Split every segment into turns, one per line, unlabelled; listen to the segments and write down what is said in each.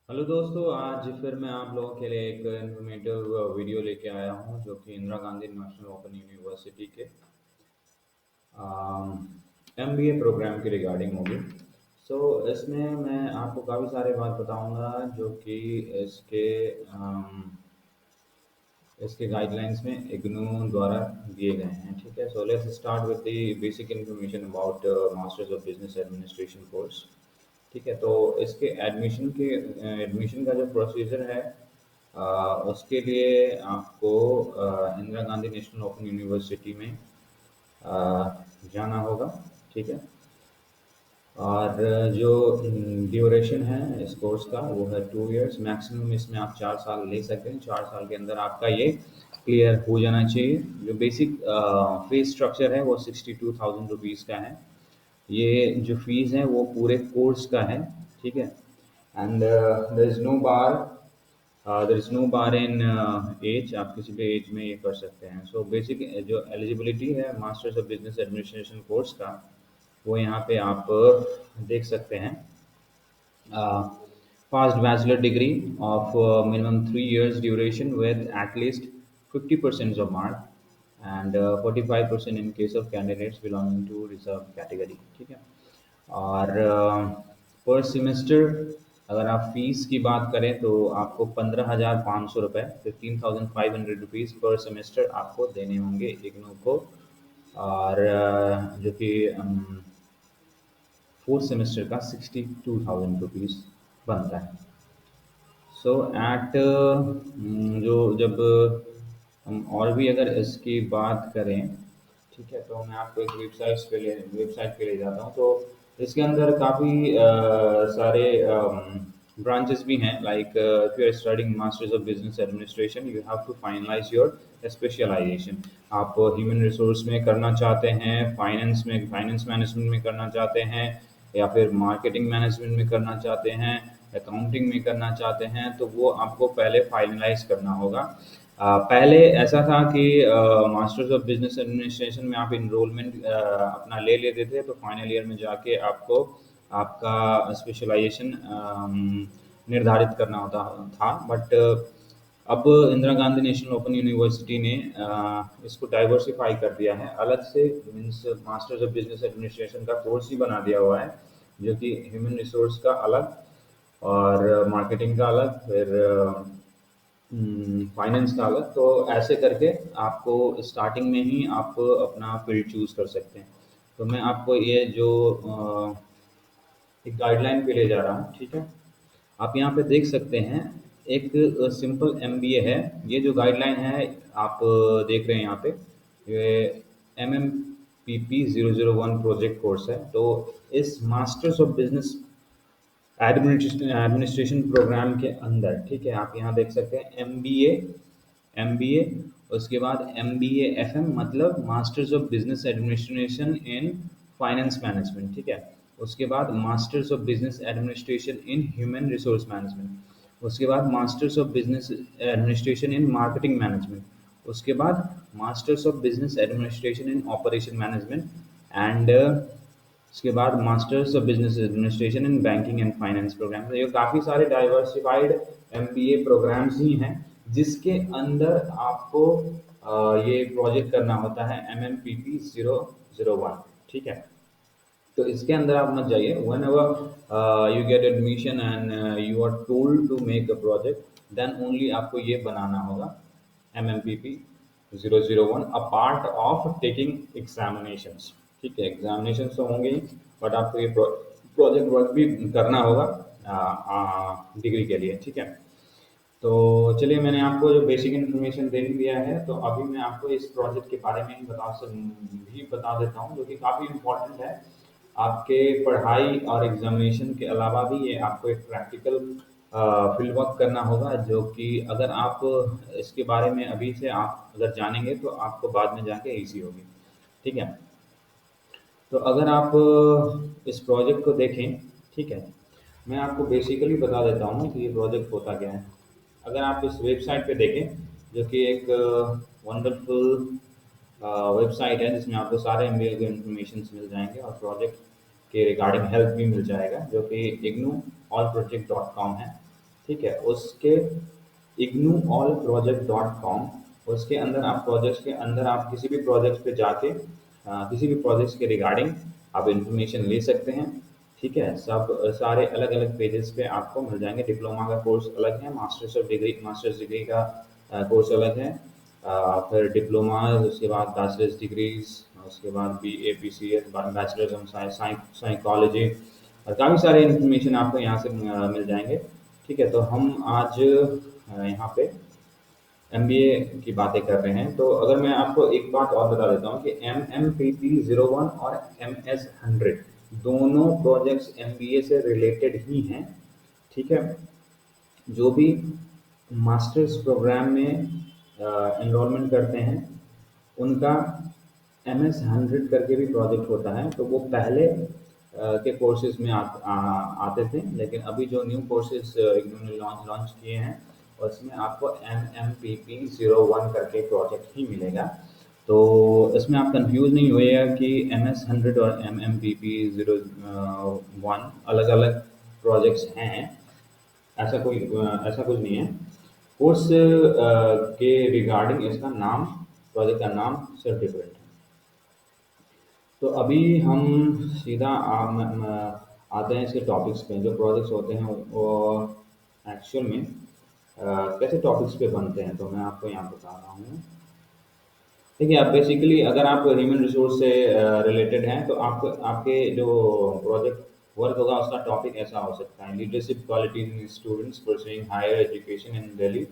Hello दोस्तों, आज फिर मैं आप लोगों के लिए एक इन्फॉर्मेटिव वीडियो लेके आया हूँ जो कि Indira Gandhi national open university के एमबीए प्रोग्राम के रिगार्डिंग होगी। सो इसमें मैं आपको काफ़ी सारे बात बताऊंगा जो कि इसके इसके गाइडलाइंस में इग्नू द्वारा दिए गए हैं। ठीक है, so let's start with the basic information about masters of business administration course. ठीक है, तो इसके एडमिशन का जो प्रोसीजर है, उसके लिए आपको Indira Gandhi national open university में जाना होगा। ठीक है, और जो ड्यूरेशन है इस कोर्स का वो है 2 इयर्स। मैक्सिमम इसमें आप 4 साल ले सकते हैं। 4 साल के अंदर आपका ये क्लियर हो जाना चाहिए। जो बेसिक फीस स्ट्रक्चर है वो 62,000 रुपीज़ का है। ये जो फीस है वो पूरे कोर्स का है। ठीक है, and there is no bar in age. आप किसी भी एज में ये कर सकते हैं। सो बेसिक जो एलिजिबिलिटी है masters of business administration course का, वो यहाँ पे आप देख सकते हैं। Past bachelor degree of minimum 3 years duration with at least 50% of mark and 45% in case of candidates belonging to reserved category। ठीक है, और पर सेमेस्टर अगर आप फीस की बात करें तो आपको 15,500 रुपये, 15,500 रुपीज़ पर सेमेस्टर आपको देने होंगे इग्नू को। और जो कि फोर्थ सेमेस्टर का 62,000 रुपीज़ बनता है। सो एट जो जब हम और भी अगर इसकी बात करें, ठीक है, तो मैं आपको एक वेबसाइट पे ले जाता हूँ। तो इसके अंदर काफ़ी सारे ब्रांचेस भी हैं। Like if you are studying masters of business administration you have to finalise your specialisation. आप ह्यूमन रिसोर्स में करना चाहते हैं, फाइनेंस मैनेजमेंट में करना चाहते हैं, या फिर मार्केटिंग मैनेजमेंट में करना चाहते हैं, अकाउंटिंग में करना चाहते हैं, तो वो आपको पहले फाइनलाइज करना होगा। पहले ऐसा था कि मास्टर्स ऑफ बिजनेस एडमिनिस्ट्रेशन में आप इनरोलमेंट अपना ले लेते थे, तो फाइनल ईयर में जाके आपको आपका स्पेशलाइजेशन निर्धारित करना होता था। बट अब Indira Gandhi national open university ने इसको डाइवर्सिफाई कर दिया है अलग से। Means masters of business administration का कोर्स ही बना दिया हुआ है, जो कि ह्यूमन रिसोर्स का अलग और मार्केटिंग का अलग, फिर फाइनेंस का अलग। तो ऐसे करके आपको स्टार्टिंग में ही आप अपना फील्ड चूज कर सकते हैं। तो मैं आपको ये जो एक गाइडलाइन पे ले जा रहा हूँ। ठीक है, आप यहाँ पे देख सकते हैं एक सिंपल एमबीए है। ये जो गाइडलाइन है आप देख रहे हैं यहाँ पे, ये MMPP 001 प्रोजेक्ट कोर्स है। तो इस masters of business administration programme के अंदर, ठीक है, आप यहाँ देख सकते हैं एमबीए, उसके बाद MBA FM, मतलब masters of business administration in finance management. ठीक है, उसके बाद masters of business administration in human resource management, उसके बाद masters of business administration in marketing management, उसके बाद masters of business administration in operation management and उसके बाद masters of business administration in banking and finance programme. तो ये काफ़ी सारे डाइवर्सिफाइड एमबीए प्रोग्राम्स ही हैं जिसके अंदर आपको ये प्रोजेक्ट करना होता है MMPP 001। ठीक है, तो इसके अंदर आप मत जाइए। Whenever you get admission and you are told to make a project, then only आपको ये बनाना होगा MMPP 001 a part of taking examinations. ठीक है, एग्जामिनेशन तो होंगे ही, बट आपको ये प्रोजेक्ट वर्क भी करना होगा डिग्री के लिए। ठीक है, तो चलिए, मैंने आपको जो बेसिक इन्फॉर्मेशन दे दिया है, तो अभी मैं आपको इस प्रोजेक्ट के बारे में ही बता देता हूँ, जो कि काफ़ी इम्पोर्टेंट है। आपके पढ़ाई और एग्जामिनेशन के अलावा भी ये आपको एक प्रैक्टिकल फील्ड वर्क करना होगा, जो कि अगर आप इसके बारे में अभी से आप अगर जानेंगे तो आपको बाद में जाके ईजी होगी। ठीक है, तो अगर आप इस प्रोजेक्ट को देखें, ठीक है, मैं आपको बेसिकली बता देता हूँ कि ये प्रोजेक्ट होता क्या है। अगर आप इस वेबसाइट पे देखें, जो कि एक वंडरफुल वेबसाइट है जिसमें आपको सारे एमबीए के इन्फॉर्मेशन मिल जाएंगे और प्रोजेक्ट के रिगार्डिंग हेल्प भी मिल जाएगा, जो कि ignooallproject.com है। ठीक है, उसके ignuallproject.com, उसके अंदर आप प्रोजेक्ट्स के अंदर आप किसी भी प्रोजेक्ट पे जाके किसी भी प्रोजेक्ट्स के रिगार्डिंग आप इन्फॉर्मेशन ले सकते हैं। ठीक है, सब सारे अलग अलग पेजेस पे आपको मिल जाएंगे। डिप्लोमा का कोर्स अलग है, मास्टर्स डिग्री का कोर्स अलग है, फिर डिप्लोमा, उसके बाद बैचलर्स डिग्रीज, उसके बाद B A P C S, bachelors in psychology, और काफ़ी सारे इन्फॉर्मेशन आपको यहाँ से मिल जाएंगे। ठीक है, तो हम आज यहाँ पे एमबीए की बातें कर रहे हैं। तो अगर मैं आपको एक बात और बता देता हूँ कि MMPP01 और MS100 दोनों प्रोजेक्ट्स एमबीए से रिलेटेड ही हैं। ठीक है, जो भी मास्टर्स प्रोग्राम में एनरोलमेंट करते हैं उनका MS100 करके भी प्रोजेक्ट होता है। तो वो पहले के कोर्सेज में आते थे, लेकिन अभी जो न्यू कोर्सेज इन्होंने लॉन्च लॉन्च किए हैं उसमें आपको MMPP01 करके प्रोजेक्ट ही मिलेगा। तो इसमें आप कंफ्यूज नहीं होइएगा कि MS100 और MMPP01 अलग अलग प्रोजेक्ट्स हैं। ऐसा कुछ नहीं है। कोर्स के रिगार्डिंग इसका नाम, प्रोजेक्ट का नाम सिर्फ डिफरेंट है। तो अभी हम सीधा आते हैं इसके टॉपिक्स पे। जो प्रोजेक्ट्स होते हैं वो एक्चुअल में कैसे टॉपिक्स पे बनते हैं, तो मैं आपको यहाँ बता रहा हूँ। देखिए, आप बेसिकली अगर आप ह्यूमन रिसोर्स से रिलेटेड हैं तो आपको आपके जो प्रोजेक्ट वर्क होगा उसका टॉपिक ऐसा हो सकता है: leadership qualities in students pursuing higher education in Delhi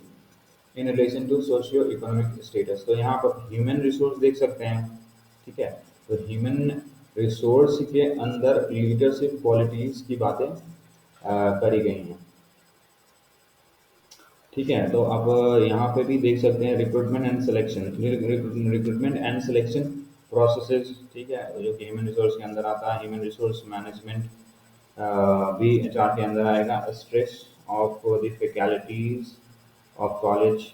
in relation to socio economic status. तो यहाँ पर ह्यूमन रिसोर्स देख सकते हैं। ठीक है, तो ह्यूमन रिसोर्स के अंदर लीडरशिप क्वालिटीज की बातें करी गई हैं। ठीक है, तो अब यहाँ पे भी देख सकते हैं रिक्रूटमेंट एंड सिलेक्शन प्रोसेसेस। ठीक है, जो कि ह्यूमन रिसोर्स के अंदर आता है। ह्यूमन रिसोर्स मैनेजमेंट भी एचआर के अंदर आएगा। Stress of the faculties of college,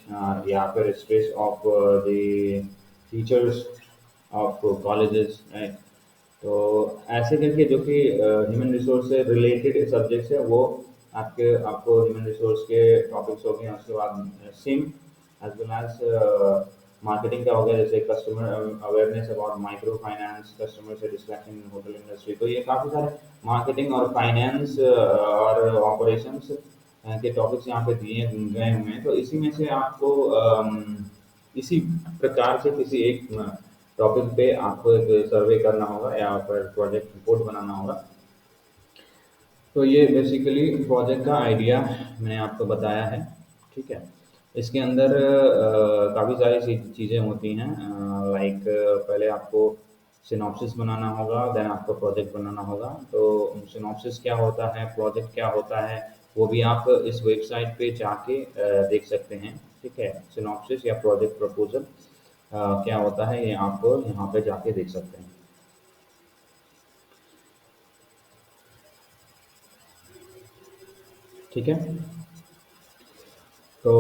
या फिर stress of the teachers of colleges, right. तो ऐसे करके जो कि ह्यूमन रिसोर्स से रिलेटेड सब्जेक्ट्स है वो आपको ह्यूमन रिसोर्स के टॉपिक्स हो गए। उसके बाद same as well as marketing का हो गया, जैसे customer awareness about micro finance, customer satisfaction in hotel industry. तो ये काफ़ी सारे मार्केटिंग और फाइनेंस और ऑपरेशंस के टॉपिक्स यहाँ पे दिए गए हुए हैं। तो इसी में से आपको इसी प्रकार से किसी एक टॉपिक पे आपको एक सर्वे करना होगा या फिर प्रोजेक्ट रिपोर्ट बनाना होगा। तो ये बेसिकली प्रोजेक्ट का आइडिया मैंने आपको बताया है। ठीक है, इसके अंदर काफ़ी सारी चीज़ें होती हैं। लाइक पहले आपको सिनॉप्सिस बनाना होगा, देन आपको प्रोजेक्ट बनाना होगा। तो सिनॉप्सिस क्या होता है, प्रोजेक्ट क्या होता है, वो भी आप इस वेबसाइट पे जाके देख सकते हैं। ठीक है, सिनॉप्सिस या प्रोजेक्ट प्रपोजल क्या होता है ये आप यहाँ पे जाके देख सकते हैं। ठीक है, तो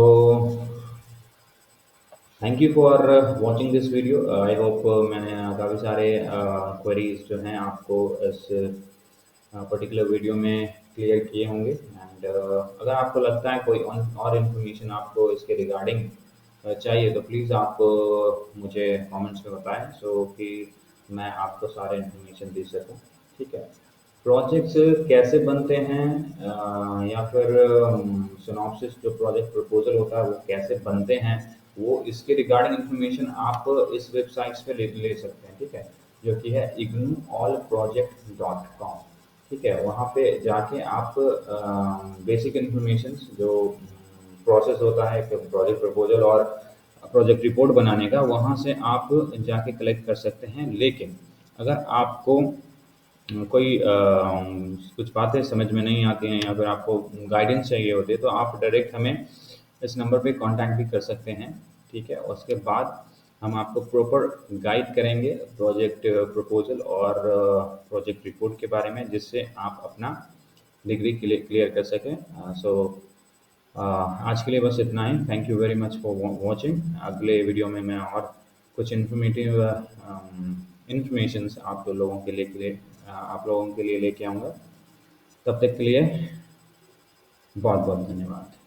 thank you for watching this video. I hope मैंने काफ़ी सारे क्वेरीज जो हैं आपको इस पर्टिकुलर वीडियो में क्लियर किए होंगे। एंड अगर आपको लगता है कोई और इन्फॉर्मेशन आपको इसके रिगार्डिंग चाहिए तो प्लीज़ आप मुझे कमेंट्स में बताएं, सो कि मैं आपको सारे इन्फॉर्मेशन दे सकूं। ठीक है, प्रोजेक्ट्स कैसे बनते हैं या फिर सिनॉप्सिस जो प्रोजेक्ट प्रपोजल होता है वो कैसे बनते हैं, वो इसके रिगार्डिंग इन्फॉर्मेशन आप इस वेबसाइट्स पे ले सकते हैं। ठीक है, जो कि है ignuallproject.com। ठीक है, वहाँ पे जाके आप बेसिक इन्फॉर्मेशन जो प्रोसेस होता है एक प्रोजेक्ट प्रपोजल और प्रोजेक्ट रिपोर्ट बनाने का, वहाँ से आप जाके कलेक्ट कर सकते हैं। लेकिन अगर आपको कोई कुछ बातें समझ में नहीं आती हैं या फिर आपको गाइडेंस चाहिए होती है तो आप डायरेक्ट हमें इस नंबर पे कांटेक्ट भी कर सकते हैं। ठीक है, उसके बाद हम आपको प्रॉपर गाइड करेंगे प्रोजेक्ट प्रपोजल और प्रोजेक्ट रिपोर्ट के बारे में, जिससे आप अपना डिग्री क्लियर कर सकें। सो आज के लिए बस इतना ही। Thank you very much for watching. अगले वीडियो में मैं और कुछ इन्फॉर्मेटिव इन्फॉर्मेशन आप लोगों के लिए लेके आऊँगा। तब तक के लिए बहुत बहुत धन्यवाद।